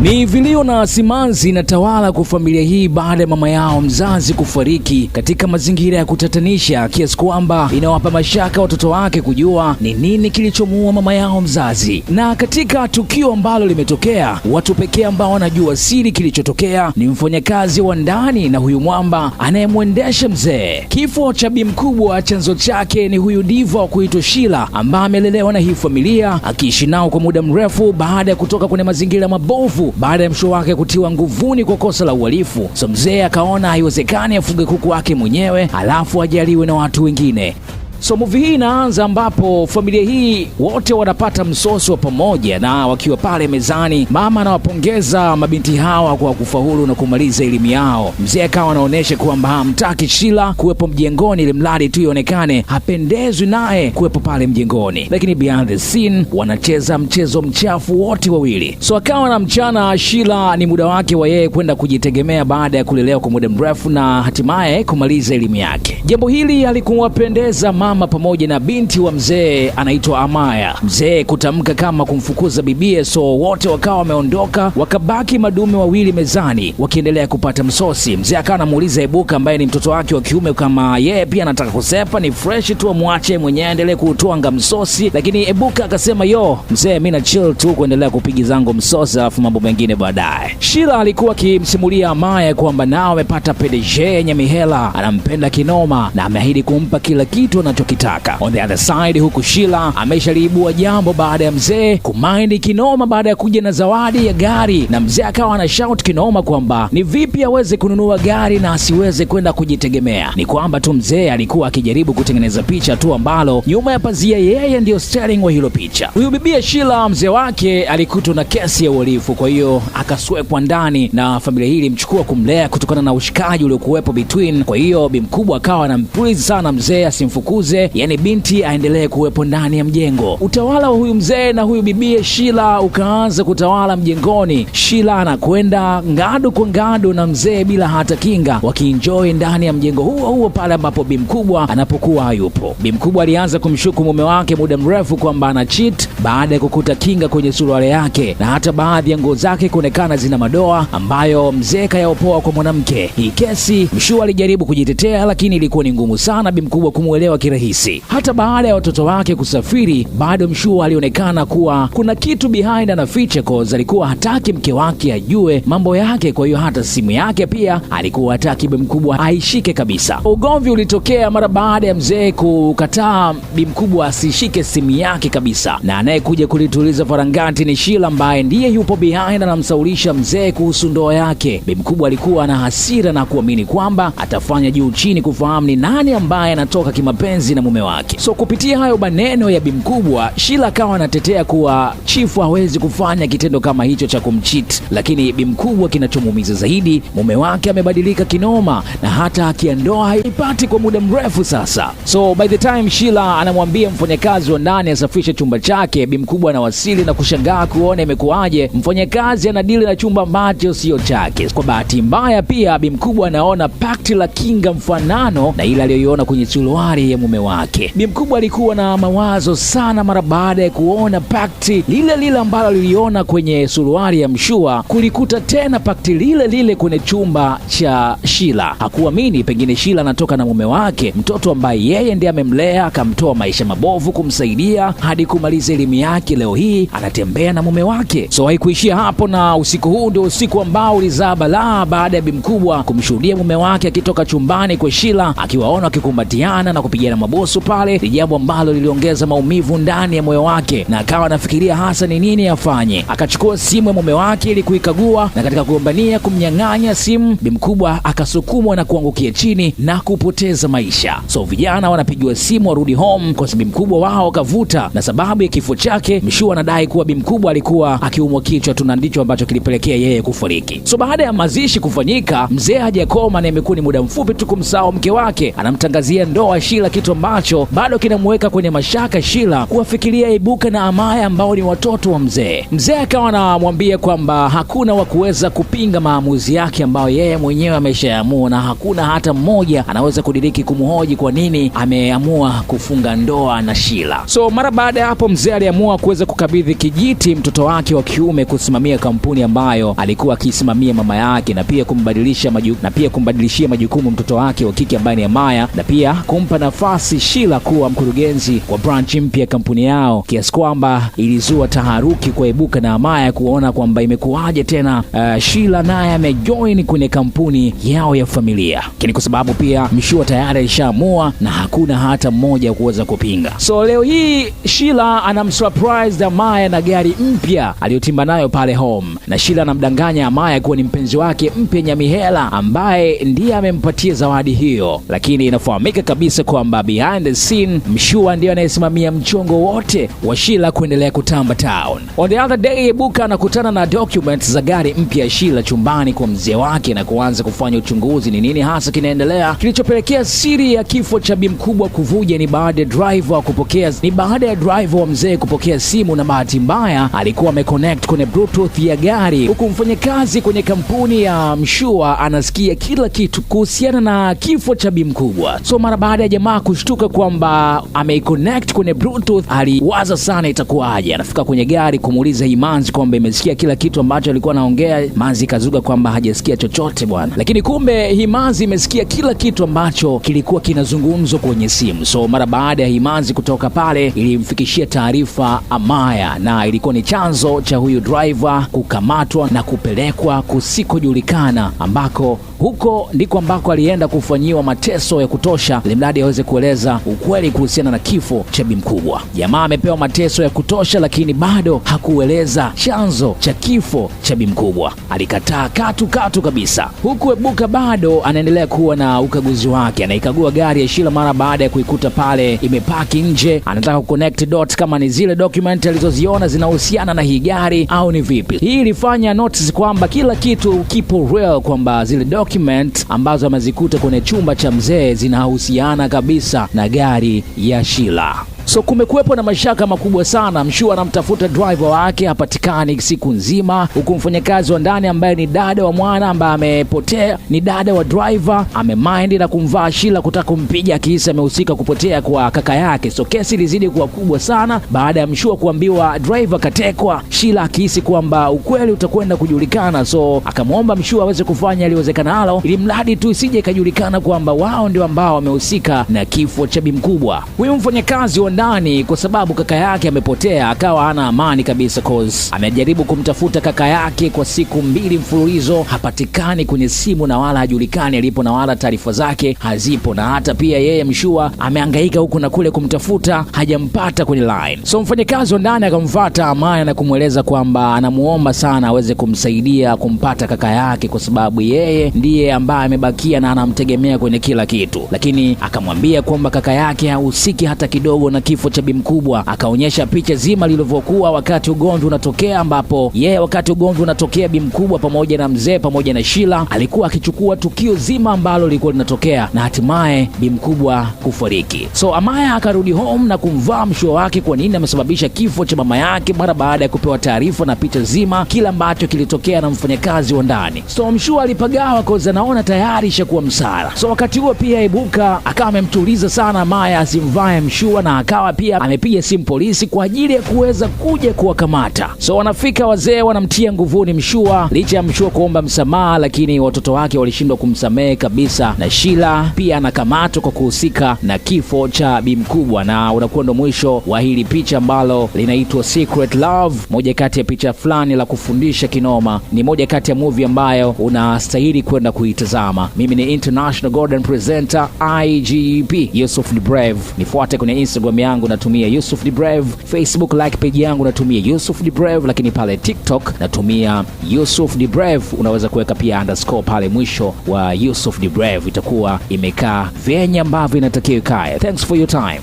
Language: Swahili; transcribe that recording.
Ni vilio na simanzi na tawala kwa familia hii baada ya mama yao mzazi kufariki katika mazingira ya kutatanisha kiasi kwamba inawapa mashaka watoto wake kujua ni nini kilichomuua mama yao mzazi. Na katika tukio ambalo limetokea, watu pekee ambao wanajua siri kilichotokea ni mfanyakazi wa ndani na huyu mwamba anayemwendesha mzee. Kifo cha bi mkubwa chanzo chake ni huyu diva wa kuitwa Sheila ambaye amelelewa na hii familia akiishi nao kwa muda mrefu baada ya kutoka kwenye mazingira mabovu baada ya msho wake kutiwa nguvuni kwa kosa la uhalifu. So mzee akaona haiwezekani afuge kuku wake mwenyewe alafu ajaliwe na watu wengine. So movie hii inaanza ambapo familia hii wote wanapata msoso pamoja, na wakiwa pale mezani mama anawapongeza mabinti hawa kwa kufaulu na kumaliza elimu yao. Mzee akawa anaonesha kwamba hamtaki Sheila kuwepo mjengoni ili mradi tu ionekane hapendezwi naye kuwepo pale mjengoni, lakini behind the scene wanacheza mchezo mchafu wote wawili. So akawa na mchana Sheila ni muda wake wa yeye kwenda kujitegemea baada ya kulelewa kwa muda mrefu na hatimaye kumaliza elimu yake. Jambo hili halikuwapendeza mama pamoja na binti wa mzee anaitwa Amaya. Mzee kutamka kama kumfukuza bibie, so wote wakawa wameondoka, wakabaki madume wawili mezani wakiendelea kupata msosi. Mzee akawa anamuuliza Ebuka ambaye ni mtoto wake wa kiume kama yeye pia anataka kusepa, ni fresh tu amwache mwenyewe aendelee kutoanga msosi, lakini Ebuka akasema yo mzee, mimi na chill tu kuendelea kupiga zangu msosi alafu mambo mengine baadaye. Sheila alikuwa akimsimulia Amaya kwamba nao amepata PDG yenye mihela, anampenda kinoma na ameahidi kumpa kila kitu kitaka. On the other side, huku Sheila ameshaliibua jambo baada ya mzee kumaindi kinoma baada ya kuja na zawadi ya gari, na mzee akawa ana shout kinoma kwamba ni vipi aweze kununua gari na asiweze kwenda kujitegemea. Ni kwamba tu mzee alikuwa akijaribu kutengeneza picha tu ambalo nyuma ya pazia yeye ndio steering wa hilo picha. Huyu bibia Sheila mzee wake alikutwa na kesi ya uhalifu, kwa hiyo akaswekwa ndani na familia hii ilimchukua kumlea kutokana na ushikaji uliokuwepo between. Kwa hiyo bi mkubwa akawa anampuliza sana mzee asimfukuze, yani binti aendelee kuwepo ndani ya mjengo. Utawala wa huyu mzee na huyu bibie Sheila ukaanza kutawala mjengoni. Sheila anakwenda ngadu kwa ngadu na mzee bila hata kinga, wakienjoy ndani ya mjengo huo pale ambapo bi mkubwa anapokuwa hayupo. Bi mkubwa alianza kumshuku mume wake muda mrefu kwamba ana cheat baada ya kukuta kinga kwenye suruali yake na hata baadhi ya nguo zake kuonekana zina madoa ambayo mzee kayaopoa kwa mwanamke. Hii kesi Mshua alijaribu kujitetea, lakini ilikuwa ni ngumu sana bi mkubwa kumuelewa kirahisi. Hata baada ya watoto wake kusafiri, bado Mshua alionekana kuwa kuna kitu behind anaficha, cause alikuwa hataki mke wake ajue mambo yake. Kwa hiyo hata simu yake pia alikuwa hataki bi mkubwa aishike kabisa. Ugomvi ulitokea mara baada ya mzee kukataa bi mkubwa asishike simu yake kabisa, na anayekuja kulituliza farangati ni Sheila ambaye ndiye yupo behind anamsaulisha mzee kuhusu ndoa yake. Bi mkubwa alikuwa na hasira na kuamini kwamba atafanya juu chini kufahamu ni nani ambaye anatoka kimapenzi na mume wake. So kupitia hayo maneno ya bi mkubwa, Sheila akawa anatetea kuwa chifu hawezi kufanya kitendo kama hicho cha kumcheat, lakini bi mkubwa kinachomuumiza zaidi, mume wake amebadilika kinoma na hata akiandoa haipati kwa muda mrefu sasa. So by the time Sheila anamwambia mfanyakazi wa ndani asafishe chumba chake, bi mkubwa anawasili na kushangaa kuona imekuaje mfanyakazi anadili na chumba ambacho sio chake. Kwa bahati mbaya pia bi mkubwa anaona pakti la kinga mfanano na ile aliyoiona kwenye suruali ya mume wake. Bi mkubwa alikuwa na mawazo sana mara baada ya kuona pakti lile ambalo aliliona kwenye suruali ya Mshua kulikuta tena pakti lile kwenye chumba cha Sheila. Hakuamini pengine Sheila anatoka na mume wake, mtoto ambaye yeye ndiye amemlea akamtoa maisha mabovu kumsaidia hadi kumaliza elimu yake, leo hii anatembea na mume wake. So haikuishia hapo, na usiku huu ndio usiku ambao ulizaa balaa baada ya bi mkubwa kumshuhudia mume wake akitoka chumbani kwa Sheila akiwaona wakikumbatiana na kupigana mabosu pale. Ni jambo ambalo liliongeza maumivu ndani ya moyo wake na akawa anafikiria hasa ni nini afanye. Akachukua simu ya mume wake ili kuikagua, na katika kugombania kumnyang'anya simu, bi mkubwa akasukumwa na kuangukia chini na kupoteza maisha. So vijana wanapigiwa simu warudi home kwa sababu bi mkubwa wao kavuta, na sababu ya kifo chake Mshua anadai kuwa bi mkubwa alikuwa akiumwa kichwa tu na ndicho ambacho kilipelekea yeye kufariki. So baada ya mazishi kufanyika, mzee hajakoma na imekuwa ni muda mfupi tu kumsahau mke wake, anamtangazia ndoa Sheila, kitu kitu ambacho bado kinamweka kwenye mashaka Sheila kuwafikiria Ibuka na Amaya ambao ni watoto wa mzee. Mzee akawa anamwambia kwamba hakuna wa kuweza kupinga maamuzi yake ambayo yeye mwenyewe ameshaamua, na hakuna hata mmoja anaweza kudiriki kumhoji kwa nini ameamua kufunga ndoa na Sheila. So mara baada ya hapo mzee aliamua kuweza kukabidhi kijiti mtoto wake wa kiume kusimamia kampuni ambayo alikuwa akisimamia mama yake, na pia kumbadilishia majukumu mtoto wake wa kike ambaye ni Amaya, na pia kumpa nafasi Sheila kuwa mkurugenzi wa branch mpya kampuni yao, kiasi kwamba ilizua taharuki kwa Ibuka na Amaya kuona kwamba imekuwaje tena Sheila naye amejoin kwenye kampuni yao ya familia. Lakini kwa sababu pia Mshua tayari alishaamua na hakuna hata mmoja kuweza kupinga. So leo hii Sheila anamsurprise Amaya na gari mpya aliyotimba nayo pale home, na Sheila anamdanganya Amaya kuwa ni mpenzi wake mpya Nyamihela ambaye ndiye amempatia zawadi hiyo, lakini inafahamika kabisa kwamba behind the scene Mshua ndiye anayesimamia mchongo wote wa Sheila kuendelea kutamba town. On the other day Ibuka anakutana na documents za gari mpya ya Sheila chumbani kwa mzee wake na kuanza kufanya uchunguzi ni nini hasa kinaendelea. Kilichopelekea siri ya kifo cha bi mkubwa kuvuja ni baada ya driver wa mzee kupokea simu, na bahati mbaya alikuwa ameconnect kwenye bluetooth ya gari, huku mfanyakazi kwenye kampuni ya Mshua anasikia kila kitu kuhusiana na kifo cha bi mkubwa. So mara baada ya jamaa kushtuka kwamba ameconnect kwenye bluetooth, aliwaza sana itakuwaje. Anafika kwenye gari kumuuliza Imanzi kwamba imesikia kila kitu ambacho alikuwa anaongea. Manzi kazuga kwamba hajasikia chochote bwana, lakini kumbe Imanzi imesikia kila kitu ambacho kilikuwa kinazungumzwa kwenye simu. So mara baada ya Imanzi kutoka pale, ilimfikishia taarifa Amaya, na ilikuwa ni chanzo cha huyu driver kukamatwa na kupelekwa kusikojulikana, ambako huko ndiko ambako alienda kufanyiwa mateso ya kutosha ili mradi aweze kueleza ukweli kuhusiana na kifo cha bi mkubwa. Jamaa amepewa mateso ya kutosha, lakini bado hakueleza chanzo cha kifo cha bi mkubwa. Alikataa katu kabisa. Huku Ibuka bado anaendelea kuwa na ukaguzi wake. Anaikagua gari ya Sheila mara baada ya kuikuta pale imepaki nje. Anataka kuconnect dots kama ni zile document alizoziona zinahusiana na hii gari au ni vipi. Hii ilifanya notice kwamba kila kitu kipo real, kwamba zile document ambazo amezikuta kwenye chumba cha mzee zinahusiana kabisa na gari ya Sheila. So kumekuwepo na mashaka makubwa sana. Mshua anamtafuta driver wake, hapatikani siku nzima, huku mfanyakazi wa ndani ambaye ni dada wa mwana ambaye amepotea, ni dada wa driver, amemind na kumvaa Sheila kutaka kumpiga akihisi amehusika kupotea kwa kaka yake. So kesi ilizidi kuwa kubwa sana baada ya Mshua kuambiwa driver katekwa, Sheila akihisi kwamba ukweli utakwenda kujulikana. So akamwomba Mshua aweze kufanya aliwezekanalo ili mradi tu isije ikajulikana kwamba wao ndio ambao wamehusika na kifo cha bi mkubwa. Huyu mfanyakazi wa ndani, kwa sababu kaka yake amepotea, akawa hana amani kabisa, cause amejaribu kumtafuta kaka yake kwa siku 2 mfululizo, hapatikani kwenye simu na wala hajulikani alipo na wala taarifa zake hazipo, na hata pia yeye Mshua amehangaika huku na kule kumtafuta, hajampata kwenye line. So mfanyakazi wa ndani akamfuata Amaya na kumweleza kwamba anamuomba sana aweze kumsaidia kumpata kaka yake, kwa sababu yeye ndiye ambaye amebakia na anamtegemea kwenye kila kitu, lakini akamwambia kwamba kaka yake hahusiki hata kidogo na kifo cha bi mkubwa. Akaonyesha picha zima lilivyokuwa wakati ugomvi unatokea, ambapo wakati ugomvi unatokea bi mkubwa pamoja na mzee pamoja na Sheila alikuwa akichukua tukio zima ambalo lilikuwa linatokea na hatimaye bi mkubwa kufariki. So Amaya akarudi home na kumvaa Mshua wake kwa nini amesababisha kifo cha mama yake, mara baada ya kupewa taarifa na picha zima kila ambacho kilitokea na mfanyakazi wa ndani. So Mshua alipagawa kwa sababu anaona tayari ishakuwa msara. So wakati huo pia Ibuka akawa amemtuliza sana Amaya asimvae Mshua, na akawa pia amepiga simu polisi kwa ajili ya kuweza kuja kuwakamata. So wanafika wazee wanamtia nguvuni Mshua, licha ya Mshua kuomba msamaha, lakini watoto wake walishindwa kumsamehe kabisa, na Sheila pia anakamatwa kwa kuhusika na kifo cha bi mkubwa. Na unakuwa ndo mwisho wa hili picha ambalo linaitwa Secret Love, moja kati ya picha fulani la kufundisha kinoma. Ni moja kati ya movie ambayo unastahili kwenda kuitazama. Mimi ni International Golden Presenter IGP Yusuf the Brave. Nifuate kwenye Instagram yangu natumia Yusuf the Brave, Facebook like page yangu natumia Yusuf the Brave, lakini pale TikTok natumia Yusuf the Brave. Unaweza kuweka pia _ pale mwisho wa Yusuf the Brave, itakuwa imekaa venye ambavyo inatakiwa ikae. Thanks for your time.